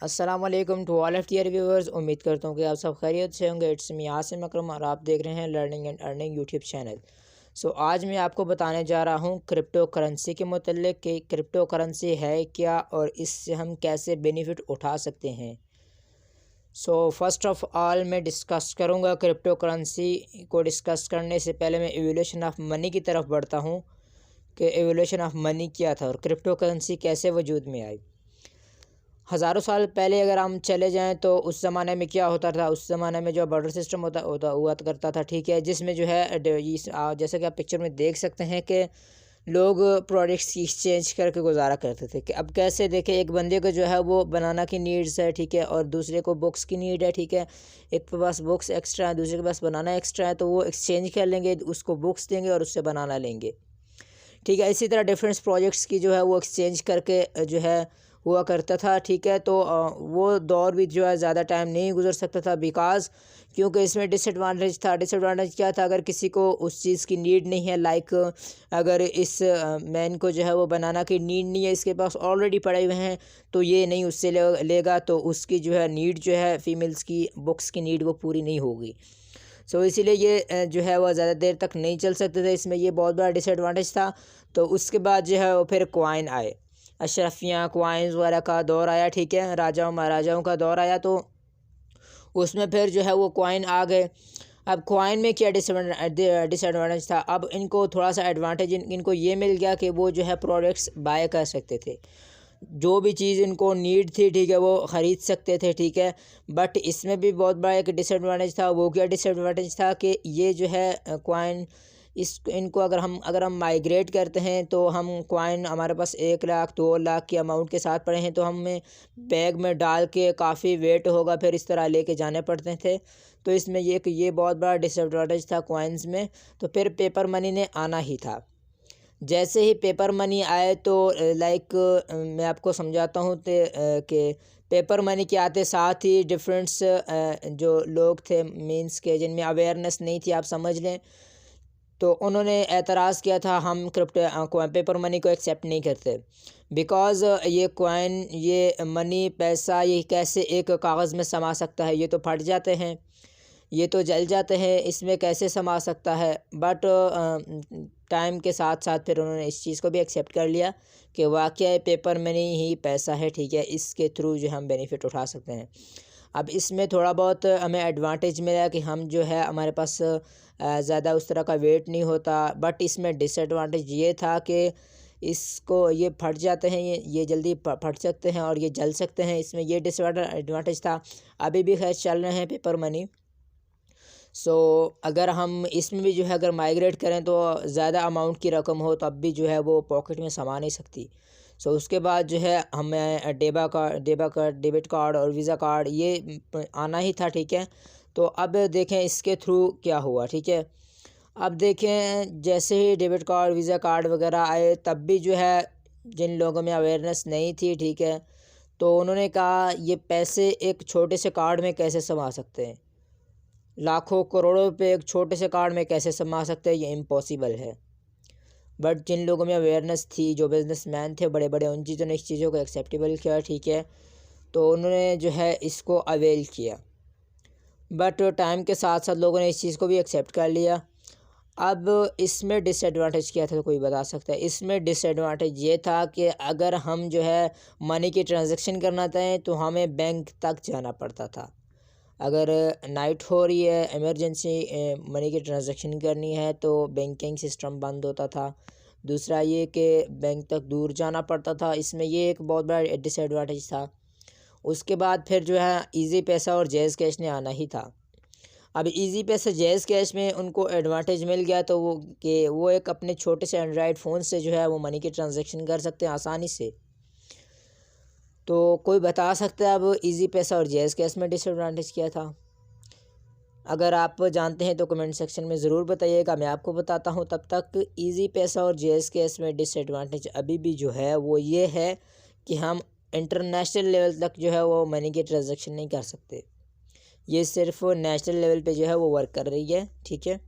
अस्सलाम वालेकुम to all of dear viewers. उम्मीद करता हूँ कि आप सब खैरियत से होंगे। इट्स मी आसिम अकरम और आप देख रहे हैं learning and earning YouTube channel. आज मैं आपको बताने जा रहा हूँ क्रिप्टो करेंसी के मतलब कि क्रिप्टो करेंसी है क्या और इससे हम कैसे बेनिफिट उठा सकते हैं। फर्स्ट ऑफ ऑल मैं डिस्कस करूँगा क्रिप्टो करेंसी को। डिस्कस करने से पहले मैं एवोल्यूशन ऑफ मनी की तरफ बढ़ता हूँ कि एवोल्यूशन ऑफ मनी क्या था और क्रिप्टो करेंसी कैसे वजूद में आई। हज़ारों साल पहले अगर हम चले जाएं तो उस ज़माने में क्या होता था। उस ज़माने में जो बर्टर सिस्टम हुआ करता था, ठीक है, जिसमें जो है जैसे कि आप पिक्चर में देख सकते हैं कि लोग प्रोडक्ट्स की एक्सचेंज करके गुजारा करते थे। कि अब कैसे देखें, एक बंदे को जो है वो बनाना की नीड्स है, ठीक है, और दूसरे को बुक्स की नीड है, ठीक है। एक के पास बुक्स एक्स्ट्रा है, दूसरे के पास बनाना एक्स्ट्रा है, तो वो एक्सचेंज कर लेंगे, उसको बुक्स देंगे और उससे बनाना लेंगे, ठीक है। इसी तरह डिफरेंट प्रोजेक्ट्स की जो है वो एक्सचेंज करके जो है हुआ करता था, ठीक है। तो वो दौर भी जो है ज़्यादा टाइम नहीं गुजर सकता था बिकॉज़ क्योंकि इसमें डिसएडवांटेज था। डिसएडवांटेज क्या था, अगर किसी को उस चीज़ की नीड नहीं है, लाइक अगर इस मैन को जो है वो बनाना की नीड नहीं है, इसके पास ऑलरेडी पड़े हुए हैं, तो ये नहीं उससे लेगा, तो उसकी जो है नीड जो है फीमेल्स की बुक्स की नीड वो पूरी नहीं होगी। इसीलिए ये जो है वो ज़्यादा देर तक नहीं चल सकते थे। इसमें ये बहुत बड़ा डिसएडवांटेज था। तो उसके बाद जो है वो फिर कॉइन आए, अशरफियाँ कॉइन्स वगैरह का दौर आया, ठीक है, राजाओं महाराजाओं का दौर आया। तो उसमें फिर जो है वो कॉइन आ गए। अब कॉइन में क्या डिसएडवांटेज था, अब इनको थोड़ा सा एडवांटेज इनको ये मिल गया कि वो जो है प्रोडक्ट्स बाय कर सकते थे, जो भी चीज़ इनको नीड थी, ठीक है, वो ख़रीद सकते थे, ठीक है। बट इसमें भी बहुत बड़ा एक डिसएडवांटेज था। वो क्या डिसएडवांटेज था कि ये जो है कॉइन इनको अगर हम माइग्रेट करते हैं तो हम कॉइन हमारे पास 1 लाख 2 लाख के अमाउंट के साथ पड़े हैं तो हमें बैग में डाल के काफ़ी वेट होगा, फिर इस तरह लेके जाने पड़ते थे। तो इसमें ये बहुत बड़ा डिसएडवांटेज था कॉइन्स में। तो फिर पेपर मनी ने आना ही था। जैसे ही पेपर मनी आए तो लाइक मैं आपको समझाता हूँ कि पेपर मनी के आते साथ ही डिफरेंट्स जो लोग थे मींस के जिनमें अवेयरनेस नहीं थी, आप समझ लें, तो उन्होंने एतराज़ किया था हम पेपर मनी को एक्सेप्ट नहीं करते बिकॉज़ ये कॉइन ये मनी पैसा ये कैसे एक कागज़ में समा सकता है, ये तो फट जाते हैं, ये तो जल जाते हैं, इसमें कैसे समा सकता है। बट टाइम के साथ साथ फिर उन्होंने इस चीज़ को भी एक्सेप्ट कर लिया कि वाकई पेपर मनी ही पैसा है, ठीक है, इसके थ्रू जो हम बेनिफिट उठा सकते हैं। अब इसमें थोड़ा बहुत हमें एडवांटेज मिला कि हम जो है हमारे पास ज़्यादा उस तरह का वेट नहीं होता। बट इसमें डिसएडवांटेज ये था कि इसको ये फट जाते हैं, ये जल्दी फट सकते हैं और ये जल सकते हैं, इसमें ये डिसएडवांटेज था। अभी भी खैर चल रहे हैं पेपर मनी। अगर हम इसमें भी जो है अगर माइग्रेट करें तो ज़्यादा अमाउंट की रकम हो तब भी जो है वो पॉकेट में समा नहीं सकती। उसके बाद जो है हमें डेबिट कार्ड और वीज़ा कार्ड ये आना ही था, ठीक है। तो अब देखें इसके थ्रू क्या हुआ, ठीक है। अब देखें जैसे ही डेबिट कार्ड वीज़ा कार्ड वगैरह आए तब भी जो है जिन लोगों में अवेयरनेस नहीं थी, ठीक है, तो उन्होंने कहा ये पैसे एक छोटे से कार्ड में कैसे समा सकते हैं, लाखों करोड़ों रुपए एक छोटे से कार्ड में कैसे समा सकते हैं, ये इम्पॉसिबल है। बट जिन लोगों में अवेयरनेस थी, जो बिजनेसमैन थे बड़े बड़े, उन चीज़ों ने इस चीज़ों को एक्सेप्टेबल किया, ठीक है, तो उन्होंने जो है इसको अवेल किया। बट टाइम के साथ साथ लोगों ने इस चीज़ को भी एक्सेप्ट कर लिया। अब इसमें डिसएडवांटेज क्या था, तो कोई बता सकता है। इसमें डिसएडवांटेज ये था कि अगर हम जो है मनी की ट्रांजैक्शन करना चाहें तो हमें बैंक तक जाना पड़ता था। अगर नाइट हो रही है, इमरजेंसी मनी की ट्रांजैक्शन करनी है तो बैंकिंग सिस्टम बंद होता था। दूसरा ये कि बैंक तक दूर जाना पड़ता था, इसमें ये एक बहुत बड़ा डिसएडवांटेज था। उसके बाद फिर जो है इजी पैसा और जैज़ कैश ने आना ही था। अब इजी पैसा जैज़ कैश में उनको एडवांटेज मिल गया तो वो एक अपने छोटे से एंड्रॉयड फ़ोन से जो है वो मनी की ट्रांजैक्शन कर सकते हैं आसानी से। तो कोई बता सकता है अब इजी पैसा और जैज़ कैश में डिसएडवांटेज क्या था? अगर आप जानते हैं तो कमेंट सेक्शन में ज़रूर बताइएगा, मैं आपको बताता हूँ। तब तक इजी पैसा और जेएस केस में डिसएडवांटेज अभी भी जो है वो ये है कि हम इंटरनेशनल लेवल तक जो है वो मनी की ट्रांजैक्शन नहीं कर सकते। ये सिर्फ नेशनल लेवल पे जो है वो वर्क कर रही है, ठीक है।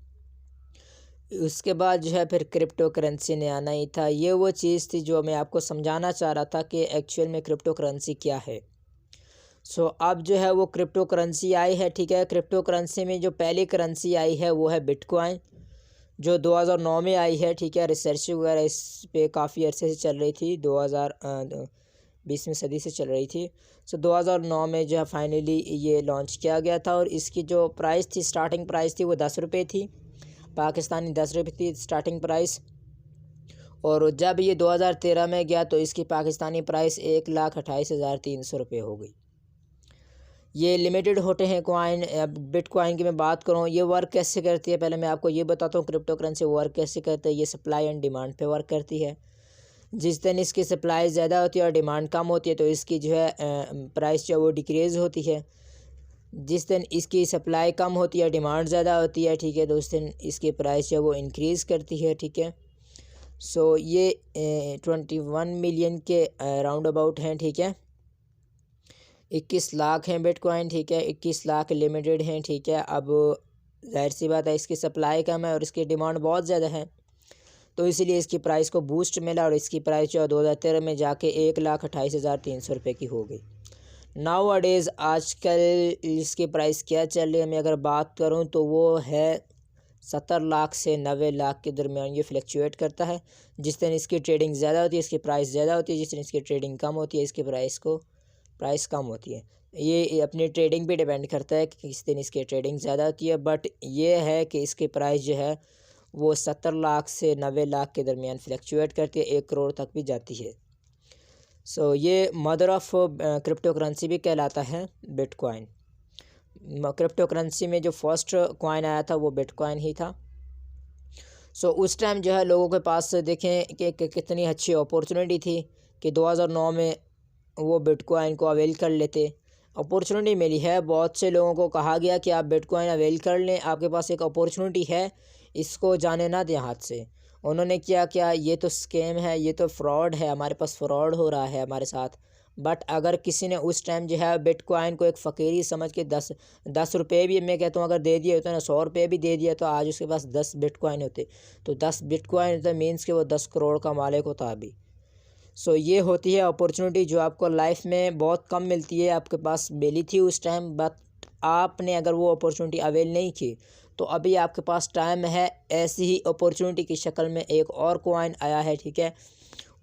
उसके बाद जो है फिर क्रिप्टो करेंसी ने आना ही था। ये वो चीज़ थी जो मैं आपको समझाना चाह रहा था कि एक्चुअल में क्रिप्टो करेंसी क्या है। सो अब जो है वो क्रिप्टो करेंसी आई है, ठीक है। क्रिप्टो करेंसी में जो पहली करेंसी आई है वो है बिटकॉइन, जो 2009 में आई है, ठीक है। रिसर्च वगैरह इस पे काफ़ी अरसे से चल रही थी, 2020वीं सदी से चल रही थी। सो 2009 में जो है फाइनली ये लॉन्च किया गया था, और इसकी जो प्राइस थी, स्टार्टिंग प्राइस थी, वो 10 रुपये थी, पाकिस्तानी 10 रुपये थी स्टार्टिंग प्राइस। और जब ये 2013 में गया तो इसकी पाकिस्तानी प्राइस 1,28,300 रुपये हो गई। ये लिमिटेड होते हैं कॉइन। अब बिटकॉइन की मैं बात करूँ, ये वर्क कैसे करती है, पहले मैं आपको ये बताता हूँ क्रिप्टो करेंसी वर्क कैसे करती है। ये सप्लाई एंड डिमांड पे वर्क करती है। जिस दिन इसकी सप्लाई ज़्यादा होती है और डिमांड कम होती है तो इसकी जो है प्राइस जो है वो डिक्रीज़ होती है। जिस दिन इसकी सप्लाई कम होती है, डिमांड ज़्यादा होती है, ठीक है, तो उस दिन इसकी प्राइस जो है वो इंक्रीज़ करती है, ठीक है। सो ये 21 मिलियन के राउंड अबाउट हैं, ठीक है। 21 लाख हैं बिटकॉइन, ठीक है। 21 लाख लिमिटेड हैं, ठीक है। अब जाहिर सी बात है इसकी सप्लाई कम है और इसकी डिमांड बहुत ज़्यादा है, तो इसीलिए इसकी प्राइस को बूस्ट मिला और इसकी प्राइस जो 2013 में जाके 1,28,300 रुपये की हो गई। नाउ अडेज़ आजकल इसकी प्राइस क्या चल रही है, मैं अगर बात करूं तो वो है 70 लाख से 90 लाख के दरमियान ये फ्लक्चुएट करता है। जिस दिन इसकी ट्रेडिंग ज़्यादा होती है इसकी प्राइस ज़्यादा होती है, जिस दिन इसकी ट्रेडिंग कम होती है इसकी प्राइस कम होती है। ये अपनी ट्रेडिंग पे डिपेंड करता है कि किस दिन इसकी ट्रेडिंग ज़्यादा होती है, बट ये है कि इसकी प्राइस जो है वो 70 लाख से 90 लाख के दरमियान फ्लक्चुएट करती है, 1 करोड़ तक भी जाती है। सो ये मदर ऑफ क्रिप्टो करेंसी भी कहलाता है बिटकॉइन। क्रिप्टो करेंसी में जो फर्स्ट कॉइन आया था वो बिटकॉइन ही था। सो उस टाइम जो है लोगों के पास देखें कि कितनी अच्छी अपॉर्चुनिटी थी कि 2009 में वो बिटकॉइन को अवेल कर लेते। अपॉर्चुनिटी मिली है, बहुत से लोगों को कहा गया कि आप बिटकॉइन अवेल कर लें, आपके पास एक अपॉर्चुनिटी है, इसको जाने ना दें हाथ से। उन्होंने क्या ये तो स्कैम है, ये तो फ्रॉड है, हमारे पास फ्रॉड हो रहा है हमारे साथ। बट अगर किसी ने उस टाइम जो है बिटकॉइन को एक फ़कीरी समझ के 10 रुपये भी मैं कहता हूँ अगर दे दिए होते ना, 100 रुपये भी दे दिया तो आज उसके पास 10 बिटकॉइन होते, तो 10 बिटकॉइन होते मीन्स कि वो 10 करोड़ का मालिक होता अभी। सो ये होती है अपॉर्चुनिटी जो आपको लाइफ में बहुत कम मिलती है, आपके पास मिली थी उस टाइम, बट आपने अगर वो अपॉर्चुनिटी अवेल नहीं की तो अभी आपके पास टाइम है। ऐसी ही अपॉर्चुनिटी की शक्ल में एक और कॉइन आया है, ठीक है।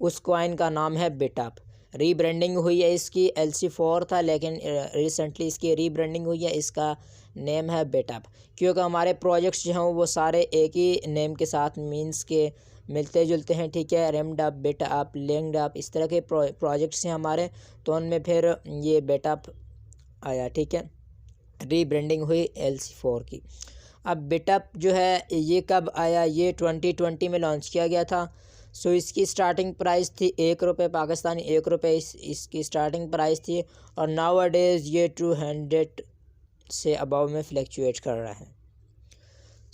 उस कॉइन का नाम है बिटअप। रीब्रांडिंग हुई है इसकी, LC4 था लेकिन रिसेंटली इसकी रीब्रांडिंग हुई है, इसका नेम है बिटअप। क्योंकि हमारे प्रोजेक्ट्स जो हैं वो सारे एक ही नेम के साथ मीन्स के मिलते जुलते हैं, ठीक है। रेमडअप, बिटअप, लिंक्डअप, इस तरह के प्रोजेक्ट्स हैं हमारे, तो उनमें फिर ये बिटअप आया, ठीक है। रीब्रांडिंग हुई LC4 की। अब बिटअप जो है ये कब आया, ये 2020 में लॉन्च किया गया था। सो इसकी स्टार्टिंग प्राइस थी 1 रुपये पाकिस्तानी, 1 रुपये इसकी स्टार्टिंग प्राइस थी, और नाउ अडेज़ ये 200 से अबव में फ्लक्चुएट कर रहा है।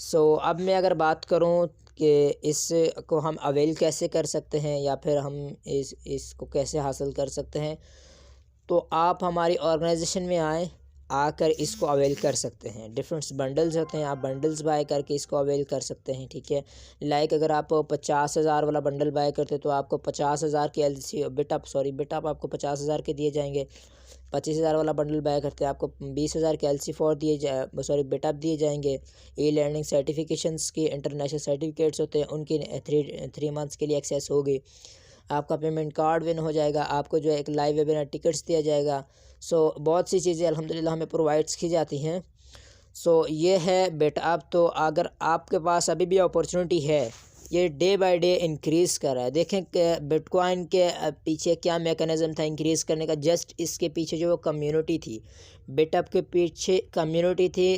सो अब मैं अगर बात करूं कि इसको हम अवेल कैसे कर सकते हैं या फिर हम इसको कैसे हासिल कर सकते हैं, तो आप हमारी ऑर्गेनाइजेशन में आकर इसको अवेल कर सकते हैं। डिफरेंट बंडल्स होते हैं, आप बंडल्स बाय करके इसको अवेल कर सकते हैं, ठीक है। लाइक अगर आप 50,000 वाला बंडल बाय करते तो आपको 50,000 के बिटअप आपको 50,000 के दिए जाएंगे। 25,000 वाला बंडल बाय करते हैं आपको 20,000 के LC4 बिटअप दिए जाएंगे। ई लर्निंग सर्टिफिकेशंस की इंटरनेशनल सर्टिफिकेट्स होते हैं, उनकी 3 मंथ्स के लिए एक्सेस होगी। आपका पेमेंट कार्ड विन हो जाएगा, आपको जो है एक लाइव वेबिनार टिकट्स दिया जाएगा। सो बहुत सी चीज़ें अल्हम्दुलिल्लाह हमें प्रोवाइड्स की जाती हैं। सो ये है बिटअप। तो अगर आपके पास अभी भी अपॉर्चुनिटी है, ये डे बाय डे इंक्रीज़ कर रहा है। देखें कि बिटकॉइन के पीछे क्या मेकनिज़म था इंक्रीज़ करने का, जस्ट इसके पीछे जो कम्युनिटी थी, बिटअप के पीछे कम्युनिटी थी।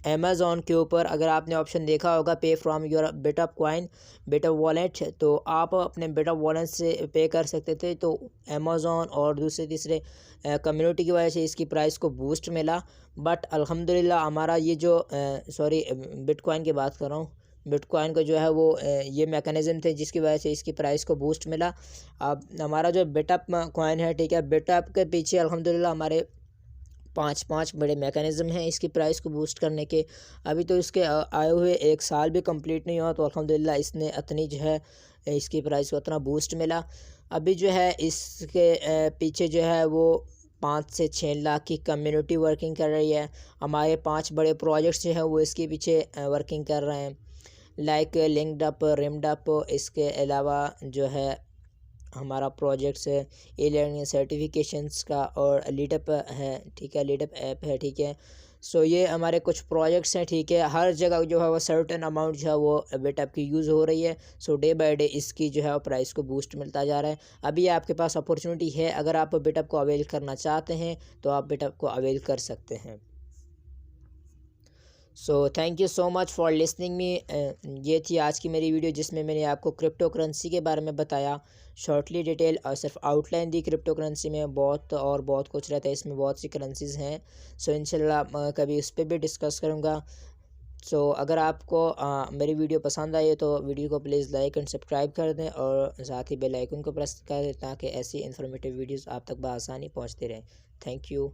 अमेज़ॉन के ऊपर अगर आपने ऑप्शन देखा होगा पे फ्रॉम योर बिटअप कॉइन, बिटअप वॉलेट, तो आप अपने बिटअप वॉलेट से पे कर सकते थे। तो अमेज़ॉन और दूसरे तीसरे कम्युनिटी की वजह से इसकी प्राइस को बूस्ट मिला। बट अल्हम्दुलिल्लाह हमारा ये जो बिटकॉइन की बात कर रहा हूँ, बिटकॉइन को जो है वो ये मैकेनिज़्म थे जिसकी वजह से इसकी प्राइस को बूस्ट मिला। अब हमारा जो बिटअप कॉइन है, ठीक है, बिटअप के पीछे अल्हम्दुलिल्लाह हमारे 5 बड़े मैकेनिज़्म हैं इसकी प्राइस को बूस्ट करने के। अभी तो इसके आए हुए 1 साल भी कंप्लीट नहीं हुआ, तो अल्हम्दुलिल्लाह इसने इतनी जो है इसकी प्राइस को इतना बूस्ट मिला। अभी जो है इसके पीछे जो है वो 5 से 6 लाख की कम्युनिटी वर्किंग कर रही है। हमारे 5 बड़े प्रोजेक्ट्स जो हैं वो इसके पीछे वर्किंग कर रहे हैं, लाइक लिंक्डअप, रिमडअप। इसके अलावा जो है हमारा प्रोजेक्ट्स है ई लर्निंग सर्टिफिकेशंस का, और लीडअप है, ठीक है, लीडअप ऐप है, ठीक है। सो ये हमारे कुछ प्रोजेक्ट्स हैं, ठीक है। हर जगह जो है वो सर्टेन अमाउंट जो है वो बिटअप की यूज़ हो रही है। सो डे बाय डे इसकी जो है वो प्राइस को बूस्ट मिलता जा रहा है। अभी आपके पास अपॉर्चुनिटी है, अगर आप बिटअप को अवेल करना चाहते हैं तो आप बिटअप को अवेल कर सकते हैं। So thank you so much for listening me. ये थी आज की मेरी वीडियो जिसमें मैंने आपको क्रिप्टो करेंसी के बारे में बताया, शॉर्टली डिटेल, और सिर्फ आउटलाइन दी। क्रिप्टो करेंसी में बहुत कुछ रहता है, इसमें बहुत सी करेंसीज़ हैं। सो इंशाल्लाह कभी उस पर भी डिस्कस करूँगा। सो अगर आपको मेरी वीडियो पसंद आई तो वीडियो को प्लीज़ लाइक एंड सब्सक्राइब कर दें, और साथ ही बेल आइकन को प्रेस कर दें ताकि ऐसी इन्फॉर्मेटिव वीडियोज़ आप तक बआसानी पहुँचती रहें। Thank you.